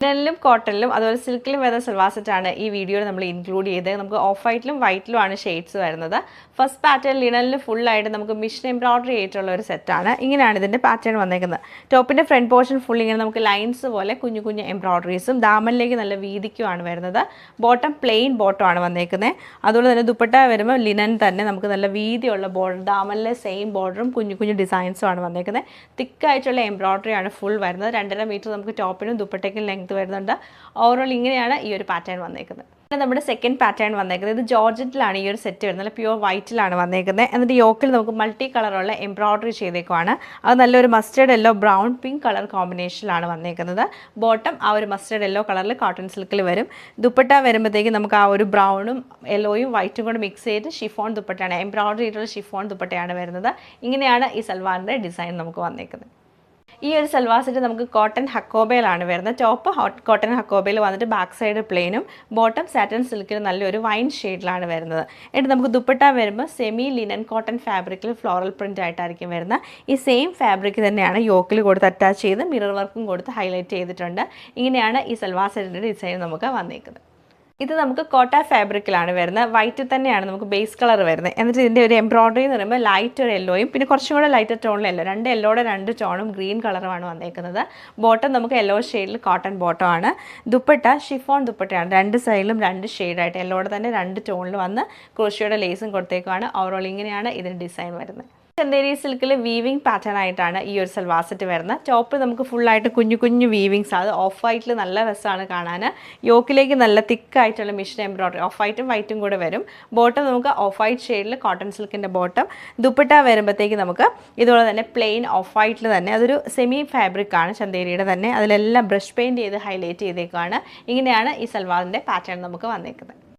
ലിനനിലും കോട്ടണിലും അതുപോലെ സിൽക്കിലും വരുന്ന സൽവാർ സെറ്റാണ് ഈ വീഡിയോയിൽ നമ്മൾ ഇൻക്ലൂഡ് ചെയ്തത്. നമുക്ക് ഓഫ് വൈറ്റിലും വൈറ്റിലുമാണ് ഷെയ്ഡ്സ് വരുന്നത്. ഫസ്റ്റ് പാറ്റേൺ ലിനനിൽ ഫുള്ളായിട്ട് നമുക്ക് മിഷൻ എംബ്രോയിഡറി ആയിട്ടുള്ള ഒരു സെറ്റാണ്. ഇങ്ങനെയാണ് ഇതിൻ്റെ പാറ്റേൺ വന്നേക്കുന്നത്. ടോപ്പിൻ്റെ ഫ്രണ്ട് പോർഷൻ ഫുൾ ഇങ്ങനെ നമുക്ക് ലൈൻസ് പോലെ കുഞ്ഞു കുഞ്ഞു എംബ്രോയിഡറീസും ദാമനിലേക്ക് നല്ല വീതിക്കുമാണ് വരുന്നത്. ബോട്ടം പ്ലെയിൻ ബോട്ടമാണ് വന്നേക്കുന്നത്. അതുപോലെ തന്നെ ദുപ്പട്ട വരുമ്പോൾ ലിനൻ തന്നെ നമുക്ക് നല്ല വീതിയുള്ള ബോർഡർ, ദാമനിലെ സെയിം ബോർഡറും കുഞ്ഞു കുഞ്ഞു ഡിസൈൻസുമാണ് വന്നേക്കുന്നത്. തിക്കായിട്ടുള്ള എംബ്രോയിഡറിയാണ് ഫുൾ വരുന്നത്. 2.5 മീറ്റർ നമുക്ക് ടോപ്പിനും ദുപ്പട്ടയ്ക്കും ലെങ്ത് വരുന്നുണ്ട്. ഓവറോൾ ഇങ്ങനെയാണ് ഈ ഒരു പാറ്റേൺ വന്നേക്കുന്നത്. നമ്മുടെ സെക്കൻഡ് പാറ്റേൺ വന്നേക്കുന്നത് ഇത് ജോർജറ്റിലാണ് ഈ ഒരു സെറ്റ് വരുന്നത്. പ്യുവർ വൈറ്റിലാണ് വന്നേക്കുന്നത്. എന്നിട്ട് യോക്കിൽ നമുക്ക് മൾട്ടി കളറുള്ള എംബ്രോയിഡറി ചെയ്തേക്കുവാണ്. അത് നല്ലൊരു mustard yellow brown pink colour കോമ്പിനേഷനിലാണ് വന്നേക്കുന്നത്. ബോട്ടം ആ ഒരു മസ്റ്റേർഡ് യെല്ലോ കളറിൽ കോട്ടൺ സിൽക്കിൽ വരും. ദുപ്പട്ട വരുമ്പോഴത്തേക്ക് നമുക്ക് ആ ഒരു ബ്രൗണും യെല്ലോയും വൈറ്റും കൂടെ മിക്സ് ചെയ്ത് ഷിഫോൺ ദുപ്പട്ടയാണ്, എംബ്രോയിഡറി ആയിട്ടുള്ള ഷിഫോൺ ദുപ്പട്ടയാണ് വരുന്നത്. ഇങ്ങനെയാണ് ഈ സൽവാറിൻ്റെ ഡിസൈൻ നമുക്ക് വന്നേക്കുന്നത്. ഈ ഒരു സൽവാർ സെറ്റ് നമുക്ക് കോട്ടൺ ഹക്കോബയിലാണ് വരുന്നത്. ടോപ്പ് കോട്ടൺ ഹക്കോബയിൽ വന്നിട്ട് ബാക്ക് സൈഡ് പ്ലെയിനും ബോട്ടം സാറ്റൻ സിൽക്കിൽ നല്ലൊരു വൈൻ ഷെയ്ഡിലാണ് വരുന്നത്. എന്നിട്ട് നമുക്ക് ദുപ്പട്ട വരുമ്പോൾ സെമി ലിനൻ കോട്ടൺ ഫാബ്രിക്കിൽ ഫ്ലോറൽ പ്രിൻ്റ് ആയിട്ടായിരിക്കും വരുന്നത്. ഈ സെയിം ഫാബ്രിക് തന്നെയാണ് യോക്കിൽ കൊടുത്ത് അറ്റാച്ച് ചെയ്ത് മിറർ വർക്കും കൊടുത്ത് ഹൈലൈറ്റ് ചെയ്തിട്ടുണ്ട്. ഇങ്ങനെയാണ് ഈ സൽവാർ സെറ്റിൻ്റെ ഡിസൈൻ നമുക്ക് വന്നേക്കുന്നത്. ഇത് നമുക്ക് കോട്ട ഫാബ്രിക്കിലാണ് വരുന്നത്. വൈറ്റിൽ തന്നെയാണ് നമുക്ക് ബേസ് കളർ വരുന്നത്. എന്നിട്ട് ഇതിൻ്റെ ഒരു എംബ്രോയിഡറി എന്ന് പറയുമ്പോൾ ലൈറ്റ് ഒരു യെല്ലോയും പിന്നെ കുറച്ചും കൂടെ ലൈറ്റർ ടോണിൽ യെല്ലോ, 2 യെല്ലോയുടെ 2 ടോണും ഗ്രീൻ കളറുമാണ് വന്നേക്കുന്നത്. ബോട്ടം നമുക്ക് യെല്ലോ ഷെയ്ഡിൽ കോട്ടൺ ബോട്ടമാണ്. ദുപ്പട്ട ഷിഫോൺ ദുപ്പട്ടയാണ്. 2 സൈഡിലും 2 ഷെയ്ഡായിട്ട് യെല്ലോയുടെ തന്നെ 2 ടോണിൽ വന്ന് ക്രോഷിയോയുടെ ലേസും കൊടുത്തേക്കുവാണ്. ഓവറോൾ ഇങ്ങനെയാണ് ഇതിന് ഡിസൈൻ വരുന്നത്. ചന്ദേരി സിൽക്കിൽ വീവിംഗ് പാറ്റേൺ ആയിട്ടാണ് ഈ ഒരു സൽവാർ സെറ്റ് വരുന്നത്. ടോപ്പ് നമുക്ക് ഫുള്ളായിട്ട് കുഞ്ഞു കുഞ്ഞു വീവിങ്സ്, അത് ഓഫ് വൈറ്റിൽ നല്ല രസമാണ് കാണാൻ. യോക്കിലേക്ക് നല്ല തിക്കായിട്ടുള്ള മിഷൻ എംബ്രോയിഡറി ഓഫ് വൈറ്റും വൈറ്റും കൂടെ വരും. ബോട്ടം നമുക്ക് ഓഫ് വൈറ്റ് ഷെയ്ഡിൽ കോട്ടൺ സിൽക്കിൻ്റെ ബോട്ടം. ദുപ്പട്ട വരുമ്പോഴത്തേക്ക് നമുക്ക് ഇതുപോലെ തന്നെ പ്ലെയിൻ ഓഫ് വൈറ്റിൽ തന്നെ അതൊരു സെമി ഫാബ്രിക്കാണ് ചന്ദേരിയുടെ തന്നെ. അതിലെല്ലാം ബ്രഷ് പെയിൻറ്റ് ചെയ്ത് ഹൈലൈറ്റ് ചെയ്തേക്കാണ്. ഇങ്ങനെയാണ് ഈ സൽവാറിൻ്റെ പാറ്റേൺ നമുക്ക് വന്നേക്കുന്നത്.